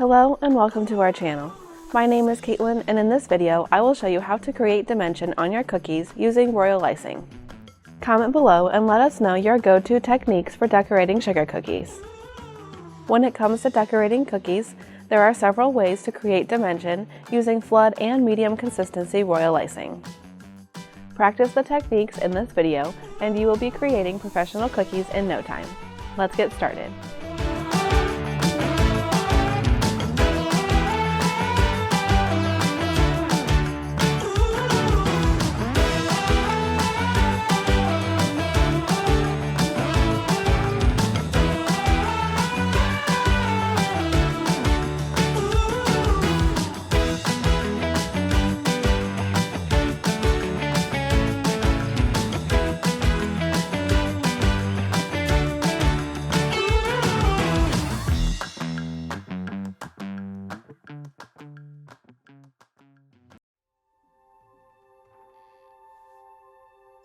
Hello and welcome to our channel. My name is Caitlin, and in this video I will show you how to create dimension on your cookies using royal icing. Comment below and let us know your go-to techniques for decorating sugar cookies. When it comes to decorating cookies, there are several ways to create dimension using flood and medium consistency royal icing. Practice the techniques in this video and you will be creating professional cookies in no time. Let's get started.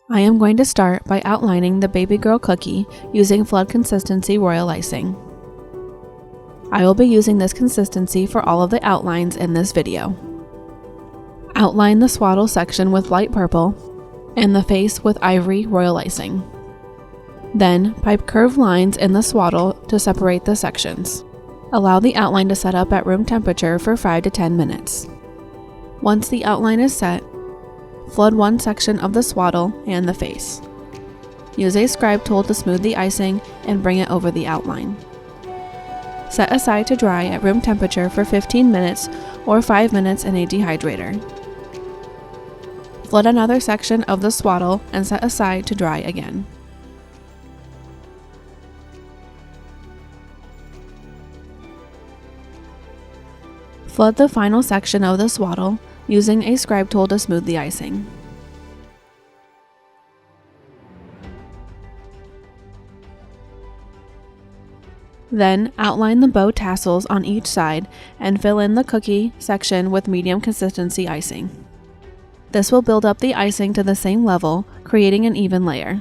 I am going to start by outlining the baby girl cookie using flood consistency royal icing. I will be using this consistency for all of the outlines in this video. Outline the swaddle section with light purple and the face with ivory royal icing. Then pipe curved lines in the swaddle to separate the sections. Allow the outline to set up at room temperature for 5 to 10 minutes. Once the outline is set, flood one section of the swaddle and the face. Use a scribe tool to smooth the icing and bring it over the outline. Set aside to dry at room temperature for 15 minutes or 5 minutes in a dehydrator. Flood another section of the swaddle and set aside to dry again. Flood the final section of the swaddle using a scribe tool to smooth the icing. Then outline the bow tassels on each side and fill in the cookie section with medium consistency icing. This will build up the icing to the same level, creating an even layer.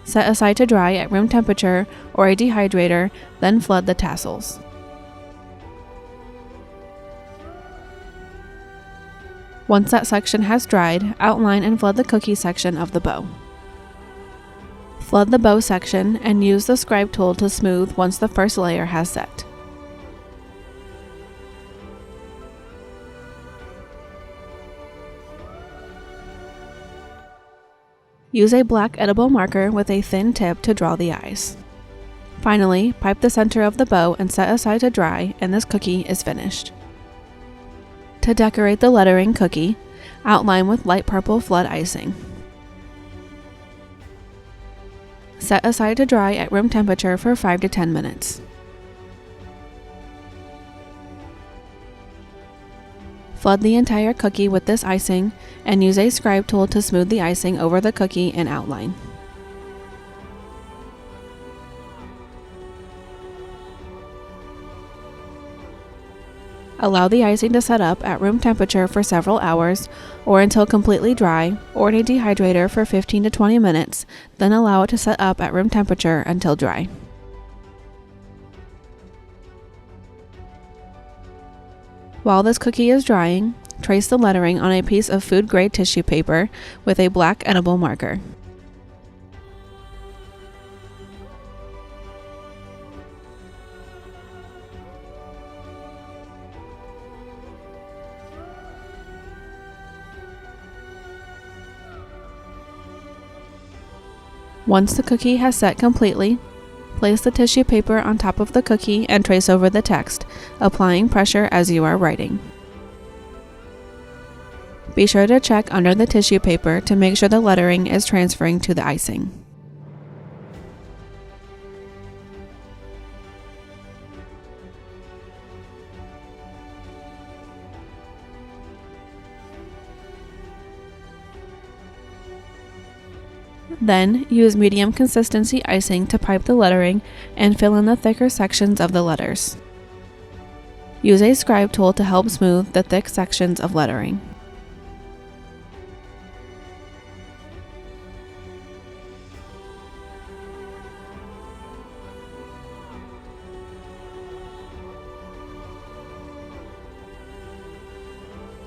Set aside to dry at room temperature or a dehydrator, then flood the tassels. Once that section has dried, outline and flood the cookie section of the bow. Flood the bow section and use the scribe tool to smooth once the first layer has set. Use a black edible marker with a thin tip to draw the eyes. Finally, pipe the center of the bow and set aside to dry, and this cookie is finished. To decorate the lettering cookie, outline with light purple flood icing. Set aside to dry at room temperature for 5 to 10 minutes. Flood the entire cookie with this icing and use a scribe tool to smooth the icing over the cookie and outline. Allow the icing to set up at room temperature for several hours or until completely dry, or in a dehydrator for 15 to 20 minutes, then allow it to set up at room temperature until dry. While this cookie is drying, trace the lettering on a piece of food-grade tissue paper with a black edible marker. Once the cookie has set completely, place the tissue paper on top of the cookie and trace over the text, applying pressure as you are writing. Be sure to check under the tissue paper to make sure the lettering is transferring to the icing. Then, use medium consistency icing to pipe the lettering and fill in the thicker sections of the letters. Use a scribe tool to help smooth the thick sections of lettering.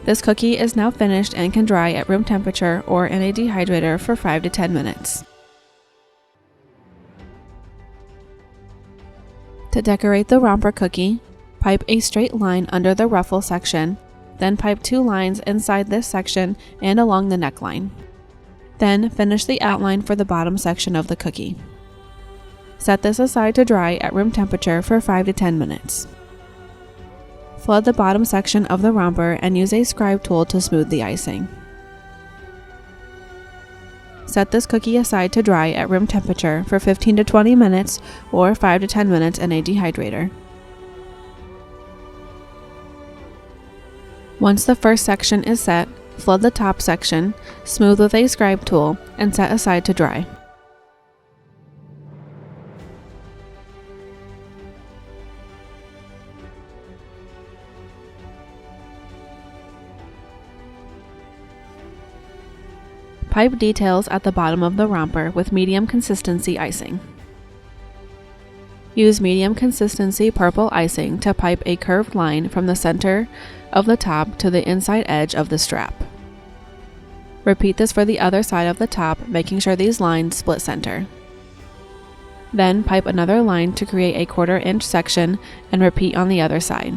This cookie is now finished and can dry at room temperature or in a dehydrator for 5 to 10 minutes. To decorate the romper cookie, pipe a straight line under the ruffle section, then pipe 2 lines inside this section and along the neckline. Then finish the outline for the bottom section of the cookie. Set this aside to dry at room temperature for 5 to 10 minutes. Flood the bottom section of the romper and use a scribe tool to smooth the icing. Set this cookie aside to dry at room temperature for 15 to 20 minutes or 5 to 10 minutes in a dehydrator. Once the first section is set, flood the top section, smooth with a scribe tool, and set aside to dry. Pipe details at the bottom of the romper with medium consistency icing. Use medium consistency purple icing to pipe a curved line from the center of the top to the inside edge of the strap. Repeat this for the other side of the top, making sure these lines split center. Then pipe another line to create a 1/4 inch section and repeat on the other side.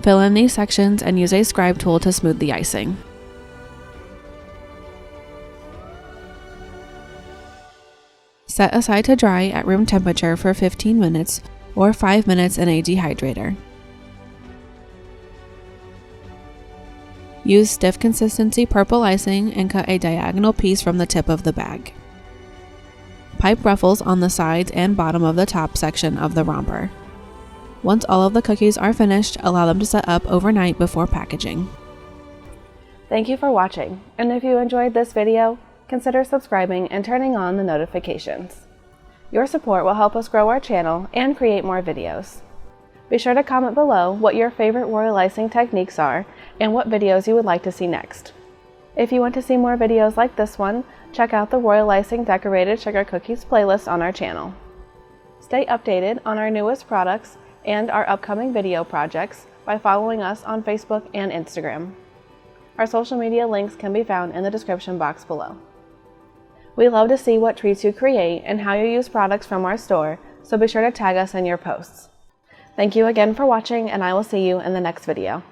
Fill in these sections and use a scribe tool to smooth the icing. Set aside to dry at room temperature for 15 minutes or 5 minutes in a dehydrator. Use stiff consistency purple icing and cut a diagonal piece from the tip of the bag. Pipe ruffles on the sides and bottom of the top section of the romper. Once all of the cookies are finished, allow them to set up overnight before packaging. Thank you for watching, and if you enjoyed this video, consider subscribing and turning on the notifications. Your support will help us grow our channel and create more videos. Be sure to comment below what your favorite royal icing techniques are and what videos you would like to see next. If you want to see more videos like this one, check out the Royal Icing Decorated Sugar Cookies playlist on our channel. Stay updated on our newest products and our upcoming video projects by following us on Facebook and Instagram. Our social media links can be found in the description box below. We love to see what treats you create and how you use products from our store, so be sure to tag us in your posts. Thank you again for watching, and I will see you in the next video.